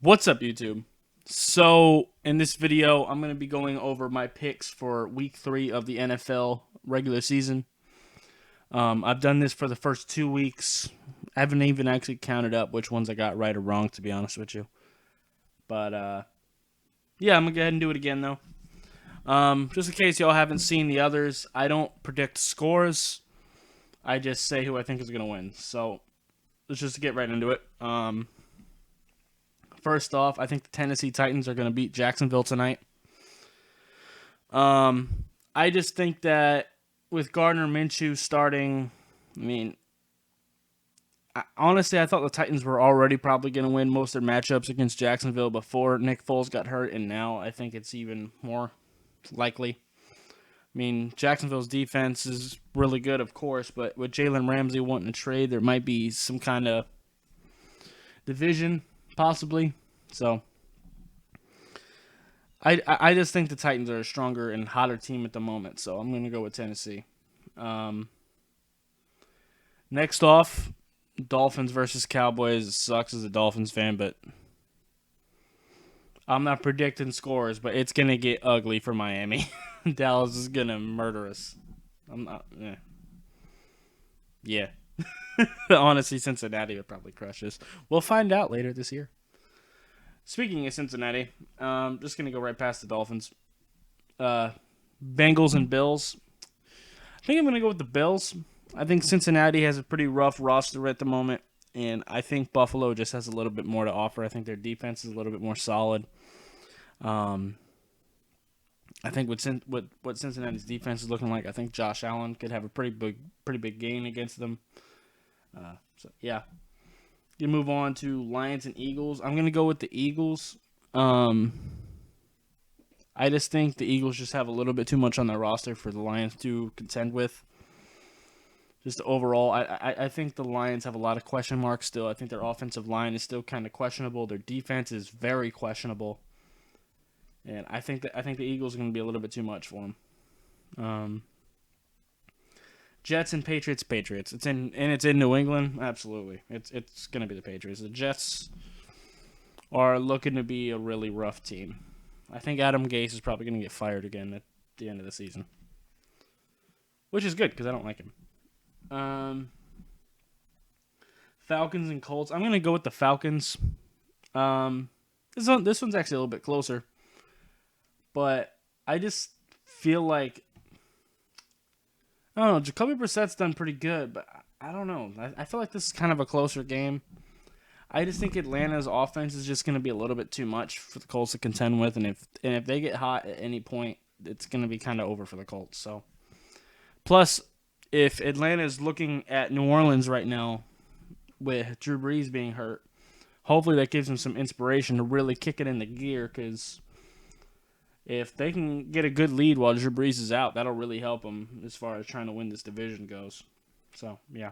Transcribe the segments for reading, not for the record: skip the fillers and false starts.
What's up, YouTube? So, in this video, I'm going to be going over my picks for week 3 of the NFL regular season. I've done this for the first 2 weeks. I haven't even actually counted up which ones I got right or wrong, to be honest with you. But, yeah, I'm going to go ahead and do it again, though. Just in case y'all haven't seen the others, I don't predict scores. I just say who I think is going to win. So, let's just get right into it. First off, I think the Tennessee Titans are going to beat Jacksonville tonight. I just think that with Gardner Minshew starting, honestly, I thought the Titans were already probably going to win most of their matchups against Jacksonville before Nick Foles got hurt, and now I think it's even more likely. Jacksonville's defense is really good, of course, but with Jalen Ramsey wanting to trade, there might be some kind of division, possibly. So I just think the Titans are a stronger and hotter team at the moment, so I'm going to go with Tennessee. Um, Next off, Dolphins versus Cowboys. It sucks as a Dolphins fan, but I'm not predicting scores, but it's going to get ugly for Miami. Dallas is going to murder us. I'm not. Yeah. Honestly, Cincinnati would probably crush us. We'll find out later this year. Speaking of Cincinnati, just going to go right past the Dolphins. Bengals and Bills. I think I'm going to go with the Bills. I think Cincinnati has a pretty rough roster at the moment, and I think Buffalo just has a little bit more to offer. I think their defense is a little bit more solid. I think what Cincinnati's defense is looking like, I think Josh Allen could have a pretty big game against them. So yeah, you move on to Lions and Eagles. I'm gonna go with the Eagles. I just think the Eagles just have a little bit too much on their roster for the Lions to contend with. Just overall, I think the Lions have a lot of question marks still. I think their offensive line is still kind of questionable. Their defense is very questionable, and I think the Eagles are going to be a little bit too much for them. Jets and Patriots. Patriots. It's in New England. Absolutely, it's going to be the Patriots. The Jets are looking to be a really rough team. I think Adam Gase is probably going to get fired again at the end of the season, which is good because I don't like him. Um, Falcons and Colts. I'm gonna go with the Falcons. Um, this one's actually a little bit closer, but I just feel like I don't know. Jacoby Brissett's done pretty good, but I don't know. I feel like this is kind of a closer game. I just think Atlanta's offense is just going to be a little bit too much for the Colts to contend with, and if they get hot at any point, it's going to be kind of over for the Colts. So, plus, if Atlanta is looking at New Orleans right now with Drew Brees being hurt, hopefully that gives them some inspiration to really kick it into gear. Because if they can get a good lead while Drew Brees is out, that'll really help them as far as trying to win this division goes. So yeah.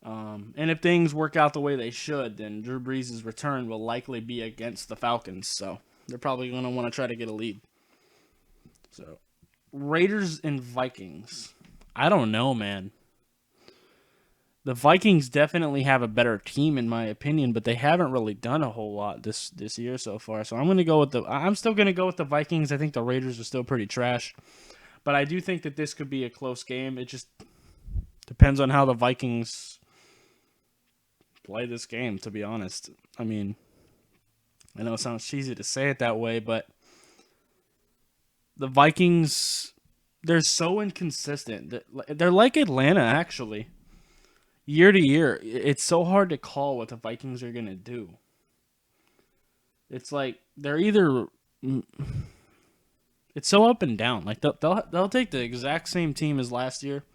And if things work out the way they should, then Drew Brees' return will likely be against the Falcons. So they're probably going to want to try to get a lead. So Raiders and Vikings. I don't know, man. The Vikings definitely have a better team in my opinion, but they haven't really done a whole lot this year so far. So I'm still gonna go with the Vikings. I think the Raiders are still pretty trash, but I do think that this could be a close game. It just depends on how the Vikings play this game. To be honest, I know it sounds cheesy to say it that way, but the Vikings, they're so inconsistent. They're like Atlanta actually. Year to year, it's so hard to call what the Vikings are gonna do. It's like they're either it's so up and down. Like they'll take the exact same team as last year,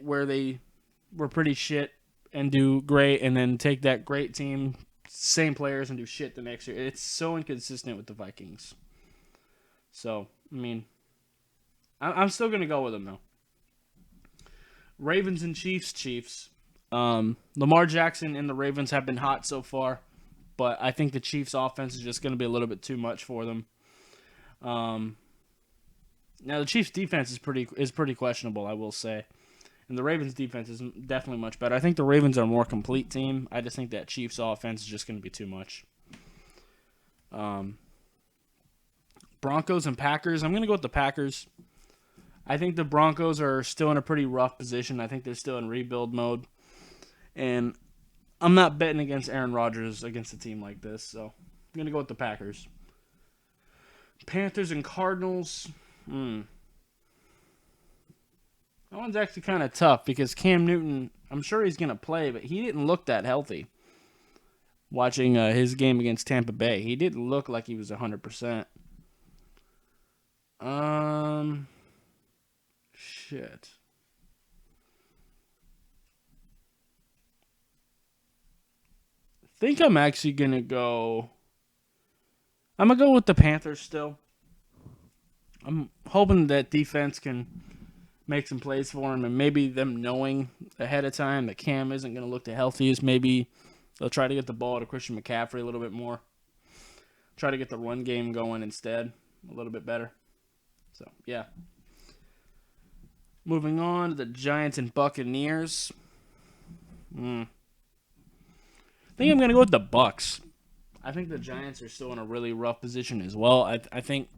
where they were pretty shit and do great, and then take that great team, same players, and do shit the next year. It's so inconsistent with the Vikings. So I'm still gonna go with them though. Ravens and Chiefs. Chiefs. Lamar Jackson and the Ravens have been hot so far, but I think the Chiefs' offense is just going to be a little bit too much for them. Now the Chiefs' defense is pretty questionable, I will say, And the Ravens' defense is definitely much better. I think the Ravens are a more complete team. I just think that Chiefs' offense is just going to be too much. Broncos and Packers. I'm going to go with the Packers. I think the Broncos are still in a pretty rough position. I think they're still in rebuild mode. And I'm not betting against Aaron Rodgers against a team like this. So I'm going to go with the Packers. Panthers and Cardinals. That one's actually kind of tough because Cam Newton, I'm sure he's going to play, but he didn't look that healthy. Watching his game against Tampa Bay, he didn't look like he was 100%. Shit. I think I'm actually going to go... I'm going to go with the Panthers still. I'm hoping that defense can make some plays for him, and maybe them knowing ahead of time that Cam isn't going to look the healthiest, maybe they'll try to get the ball to Christian McCaffrey a little bit more. Try to get the run game going instead a little bit better. So, yeah. Moving on to the Giants and Buccaneers. I think I'm going to go with the Bucs. I think the Giants are still in a really rough position as well. I think...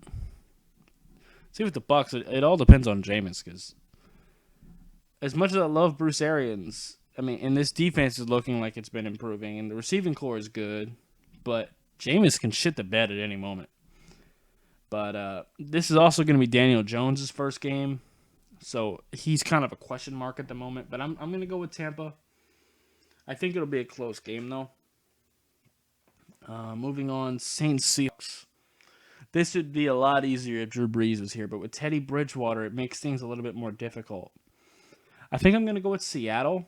See, with the Bucs, it all depends on Jameis, because as much as I love Bruce Arians, I mean, and this defense is looking like it's been improving, and the receiving core is good, but Jameis can shit the bed at any moment. But this is also going to be Daniel Jones' first game, so he's kind of a question mark at the moment. But I'm going to go with Tampa. I think it'll be a close game, though. Moving on, Saints Seahawks. This would be a lot easier if Drew Brees was here, but with Teddy Bridgewater, it makes things a little bit more difficult. I think I'm going to go with Seattle,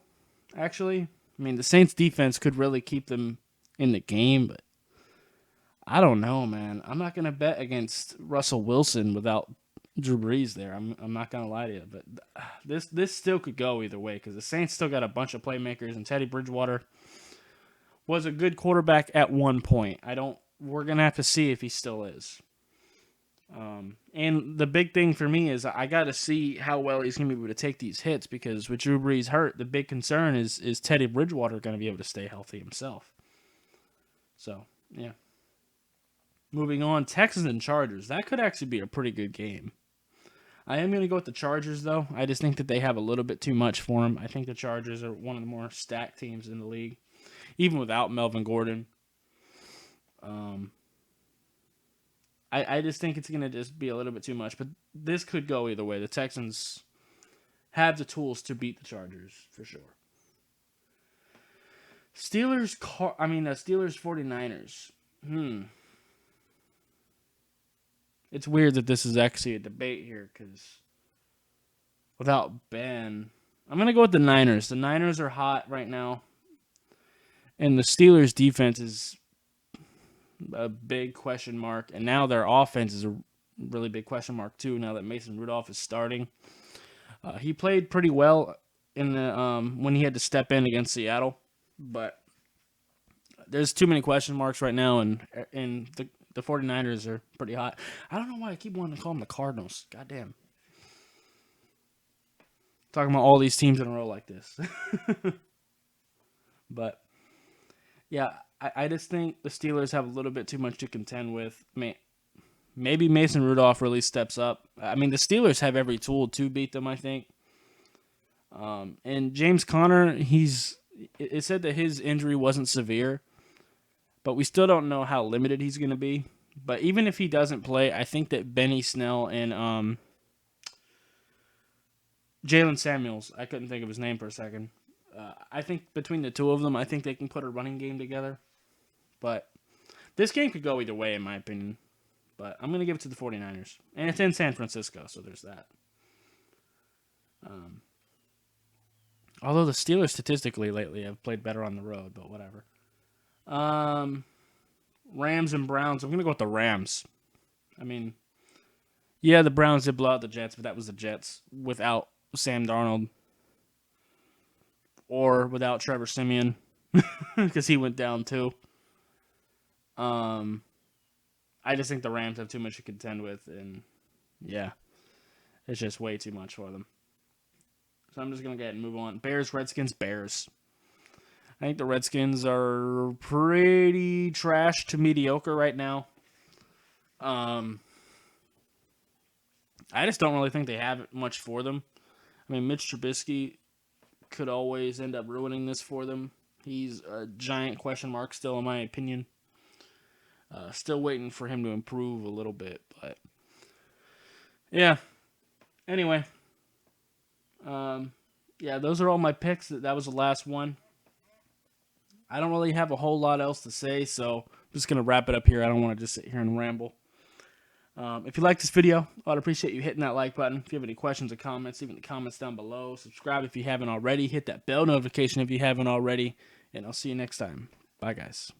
actually. I mean, the Saints defense could really keep them in the game, but I don't know, man. I'm not going to bet against Russell Wilson without Drew Brees there. I'm not going to lie to you, but this still could go either way because the Saints still got a bunch of playmakers, and Teddy Bridgewater was a good quarterback at one point. We're going to have to see if he still is. And the big thing for me is I got to see how well he's going to be able to take these hits, because with Drew Brees hurt, the big concern is Teddy Bridgewater going to be able to stay healthy himself. So, yeah. Moving on, Texans and Chargers. That could actually be a pretty good game. I am going to go with the Chargers, though. I just think that they have a little bit too much for them. I think the Chargers are one of the more stacked teams in the league, even without Melvin Gordon. I just think it's going to just be a little bit too much. But this could go either way. The Texans have the tools to beat the Chargers, for sure. Steelers 49ers. It's weird that this is actually a debate here, because without Ben, I'm going to go with the Niners. The Niners are hot right now. And the Steelers' defense is a big question mark, and now their offense is a really big question mark too. Now that Mason Rudolph is starting, he played pretty well in the when he had to step in against Seattle, but there's too many question marks right now, and the 49ers are pretty hot. I don't know why I keep wanting to call them the Cardinals. Goddamn, talking about all these teams in a row like this, but yeah. I just think the Steelers have a little bit too much to contend with. Maybe Mason Rudolph really steps up. I mean, the Steelers have every tool to beat them, I think. And James Conner, it said that his injury wasn't severe, but we still don't know how limited he's going to be. But even if he doesn't play, I think that Benny Snell and Jalen Samuels, I couldn't think of his name for a second. I think between the two of them, I think they can put a running game together. But this game could go either way, in my opinion. But I'm going to give it to the 49ers. And it's in San Francisco, so there's that. Although the Steelers statistically lately have played better on the road, but whatever. Rams and Browns. I'm going to go with the Rams. I mean, yeah, the Browns did blow out the Jets, but that was the Jets without Sam Darnold. Or without Trevor Siemian, because he went down too. I just think the Rams have too much to contend with, and yeah, it's just way too much for them. So I'm just going to go ahead and move on. Bears, Redskins, Bears. I think the Redskins are pretty trash to mediocre right now. I just don't really think they have much for them. I mean, Mitch Trubisky could always end up ruining this for them. He's a giant question mark still, in my opinion. Still waiting for him to improve a little bit, but yeah. Anyway, yeah, those are all my picks. That was the last one. I don't really have a whole lot else to say, so I'm just gonna wrap it up here. I don't want to just sit here and ramble. If you like this video, I'd appreciate you hitting that like button. If you have any questions or comments, leave in the comments down below. Subscribe if you haven't already. Hit that bell notification if you haven't already. And I'll see you next time. Bye, guys.